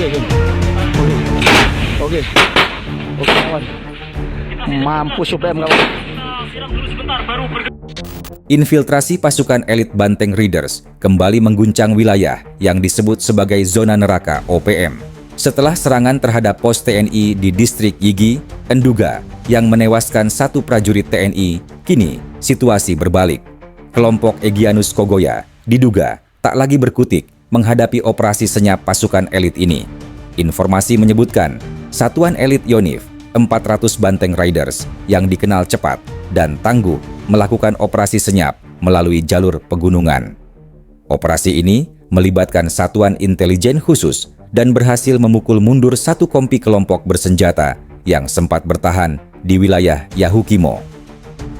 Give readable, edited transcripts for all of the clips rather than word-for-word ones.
Oke, oke, oke, oke kawan. Mampus UPM kawan. Infiltrasi pasukan elit Banteng Riders kembali mengguncang wilayah yang disebut sebagai zona neraka OPM. Setelah serangan terhadap pos TNI di distrik Yigi, Enduga, yang menewaskan satu prajurit TNI, kini situasi berbalik. Kelompok Egyanus Kogoya diduga tak lagi berkutik menghadapi operasi senyap pasukan elit ini. Informasi menyebutkan, satuan elit Yonif, 400 Banteng Riders yang dikenal cepat dan tangguh melakukan operasi senyap melalui jalur pegunungan. Operasi ini melibatkan satuan intelijen khusus dan berhasil memukul mundur satu kompi kelompok bersenjata yang sempat bertahan di wilayah Yahukimo.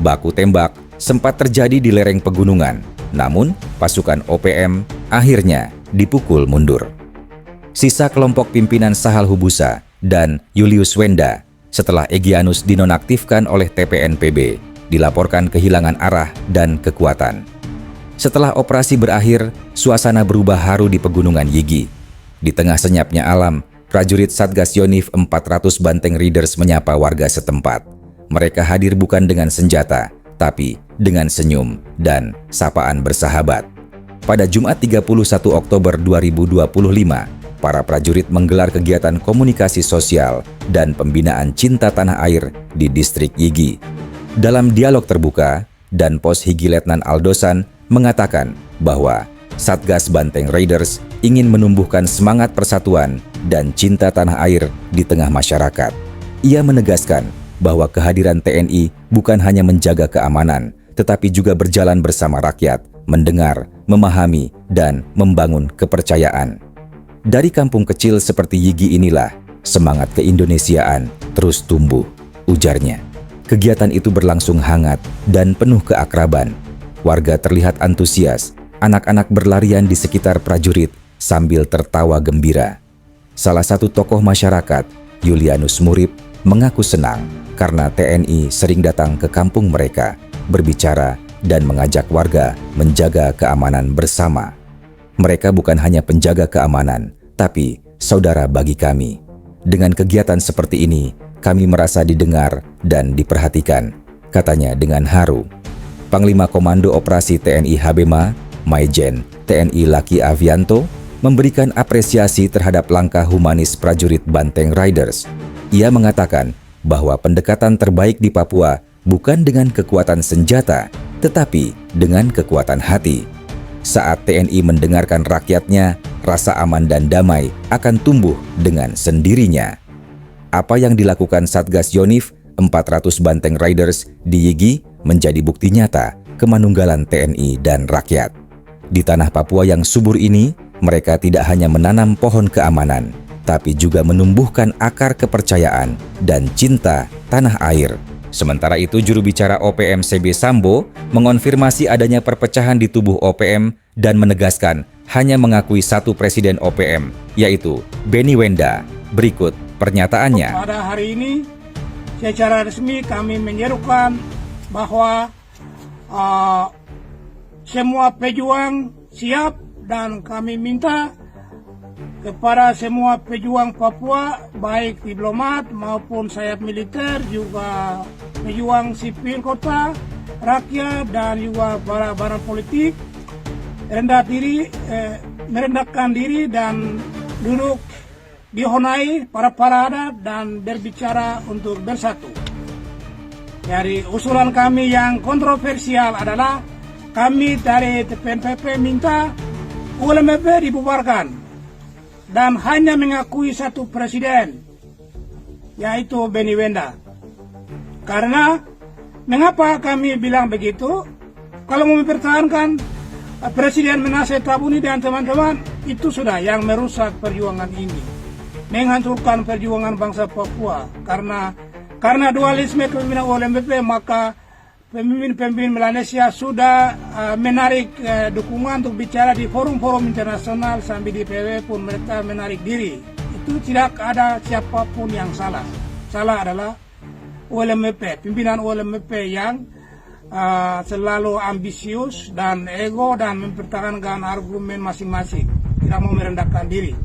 Baku tembak sempat terjadi di lereng pegunungan, namun pasukan OPM akhirnya dipukul mundur. Sisa kelompok pimpinan Sahal Hubusa dan Julius Wenda setelah Egyanus dinonaktifkan oleh TPNPB, dilaporkan kehilangan arah dan kekuatan. Setelah operasi berakhir, suasana berubah haru di pegunungan Yigi. Di tengah senyapnya alam, prajurit Satgas Yonif 400 Banteng Riders menyapa warga setempat. Mereka hadir bukan dengan senjata, tapi dengan senyum dan sapaan bersahabat. Pada Jumat 31 Oktober 2025, para prajurit menggelar kegiatan komunikasi sosial dan pembinaan cinta tanah air di distrik Yigi. Dalam dialog terbuka, dan Pos Higi Letnan Aldosan mengatakan bahwa Satgas Banteng Riders ingin menumbuhkan semangat persatuan dan cinta tanah air di tengah masyarakat. Ia menegaskan bahwa kehadiran TNI bukan hanya menjaga keamanan, tetapi juga berjalan bersama rakyat, mendengar, memahami, dan membangun kepercayaan. Dari kampung kecil seperti Yigi inilah, semangat keindonesiaan terus tumbuh, ujarnya. Kegiatan itu berlangsung hangat dan penuh keakraban. Warga terlihat antusias, anak-anak berlarian di sekitar prajurit sambil tertawa gembira. Salah satu tokoh masyarakat, Julianus Murib, mengaku senang karena TNI sering datang ke kampung mereka, berbicara dan mengajak warga menjaga keamanan bersama. Mereka bukan hanya penjaga keamanan, tapi saudara bagi kami. Dengan kegiatan seperti ini, kami merasa didengar dan diperhatikan, katanya dengan haru. Panglima Komando Operasi TNI Habema, Maijen TNI Laki Avianto, memberikan apresiasi terhadap langkah humanis prajurit Banteng Riders. Ia mengatakan bahwa pendekatan terbaik di Papua bukan dengan kekuatan senjata, tetapi dengan kekuatan hati. Saat TNI mendengarkan rakyatnya, rasa aman dan damai akan tumbuh dengan sendirinya. Apa yang dilakukan Satgas Yonif 400 Banteng Riders di Yigi menjadi bukti nyata kemanunggalan TNI dan rakyat. Di tanah Papua yang subur ini, mereka tidak hanya menanam pohon keamanan, tapi juga menumbuhkan akar kepercayaan dan cinta tanah air. Sementara itu, juru bicara OPM CB Sambo mengonfirmasi adanya perpecahan di tubuh OPM dan menegaskan hanya mengakui satu presiden OPM, yaitu Benny Wenda. Berikut pernyataannya. Pada hari ini, secara resmi kami menyerukan bahwa semua pejuang siap, dan kami minta kepada semua pejuang Papua, baik diplomat maupun sayap militer, juga pejuang sipil kota, rakyat, dan juga para politik, merendahkan diri dan duduk di honai para adat dan berbicara untuk bersatu. Dari usulan kami yang kontroversial adalah kami dari TPNPP minta ULMP dibubarkan dan hanya mengakui satu presiden, yaitu Benny Wenda. Karena mengapa kami bilang begitu? Kalau mau mempertahankan Presiden Menase Tabuni dan teman-teman, itu sudah yang merusak perjuangan ini, menghancurkan perjuangan bangsa Papua. Karena dualisme kepemimpinan ULMP, maka pemimpin-pemimpin Melanesia sudah menarik dukungan untuk bicara di forum-forum internasional, sampai di PW pun mereka menarik diri. Itu tidak ada siapapun yang salah. Salah adalah ULMP, pimpinan ULMP yang selalu ambisius dan ego dan mempertahankan argumen masing-masing, tidak mau merendahkan diri.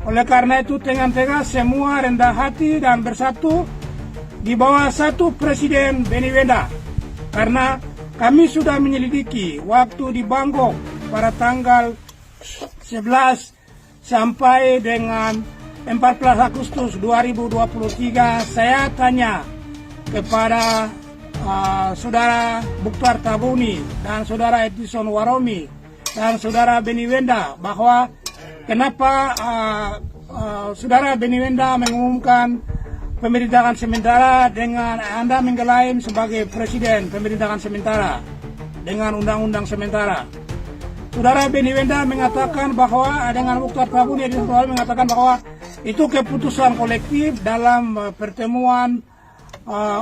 Oleh karena itu dengan tegas semua rendah hati dan bersatu di bawah satu Presiden Benny Wenda. Karena kami sudah menyelidiki waktu di Bangkok pada tanggal 11 sampai dengan 14 Agustus 2023. Saya tanya kepada Saudara Mukhtar Tabuni dan Saudara Edison Waromi dan Saudara Benny Wenda bahwa kenapa Saudara Benny Wenda mengumumkan pemerintahan sementara dengan Anda mengklaim sebagai Presiden pemerintahan sementara dengan undang-undang sementara. Saudara Benny Wenda mengatakan bahwa dengan Mukhtar Tabuni mengatakan bahwa itu keputusan kolektif dalam pertemuan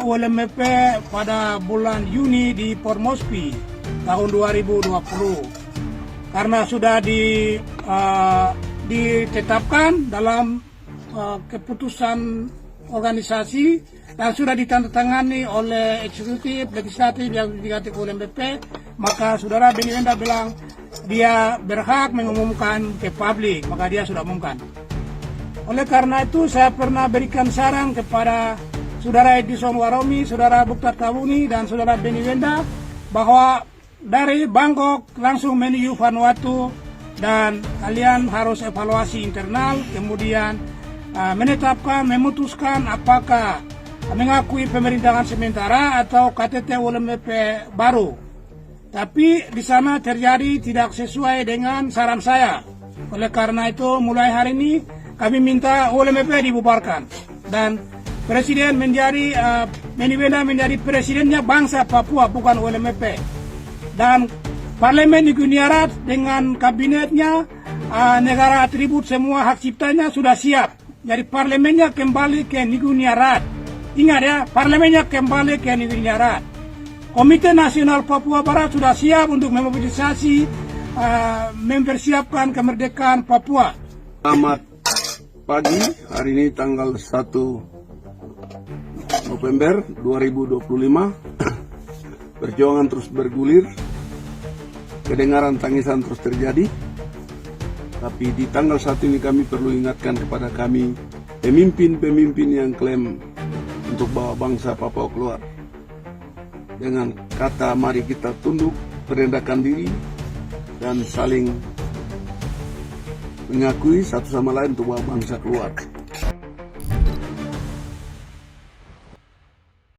ULMP pada bulan Juni di Port Moresby tahun 2020. Karena sudah ditetapkan dalam keputusan organisasi dan sudah ditandatangani oleh eksekutif, legislatif, yang diganti ULMP, maka Saudara Benny Wenda bilang dia berhak mengumumkan ke publik, maka dia sudah umumkan. Oleh karena itu saya pernah berikan saran kepada Saudara Edison Waromi, Saudara Mukhtar Tabuni, dan Saudara Benny Wenda bahwa dari Bangkok langsung menuju Vanuatu dan kalian harus evaluasi internal, kemudian menetapkan, memutuskan apakah mengakui pemerintahan sementara atau KTT ULMP baru. Tapi di sana terjadi tidak sesuai dengan saran saya. Oleh karena itu mulai hari ini kami minta ULMP dibubarkan dan Presiden Benny Wenda menjadi presidennya bangsa Papua, bukan ULMP. Dan Parlemen Niguiniarat dengan kabinetnya, negara atribut semua hak ciptanya sudah siap. Jadi parlemennya kembali ke Niguiniarat. Ingat ya, parlemennya kembali ke Niguiniarat. Komite Nasional Papua Barat sudah siap untuk memobilisasi, mempersiapkan kemerdekaan Papua. Selamat pagi, hari ini tanggal 1 November 2025. Perjuangan terus bergulir, kedengaran tangisan terus terjadi. Tapi di tanggal 1 ini kami perlu ingatkan kepada kami pemimpin-pemimpin yang klaim untuk bawa bangsa Papua keluar. Dengan kata mari kita tunduk, merendahkan diri, dan saling mengakui satu sama lain untuk bawa bangsa keluar.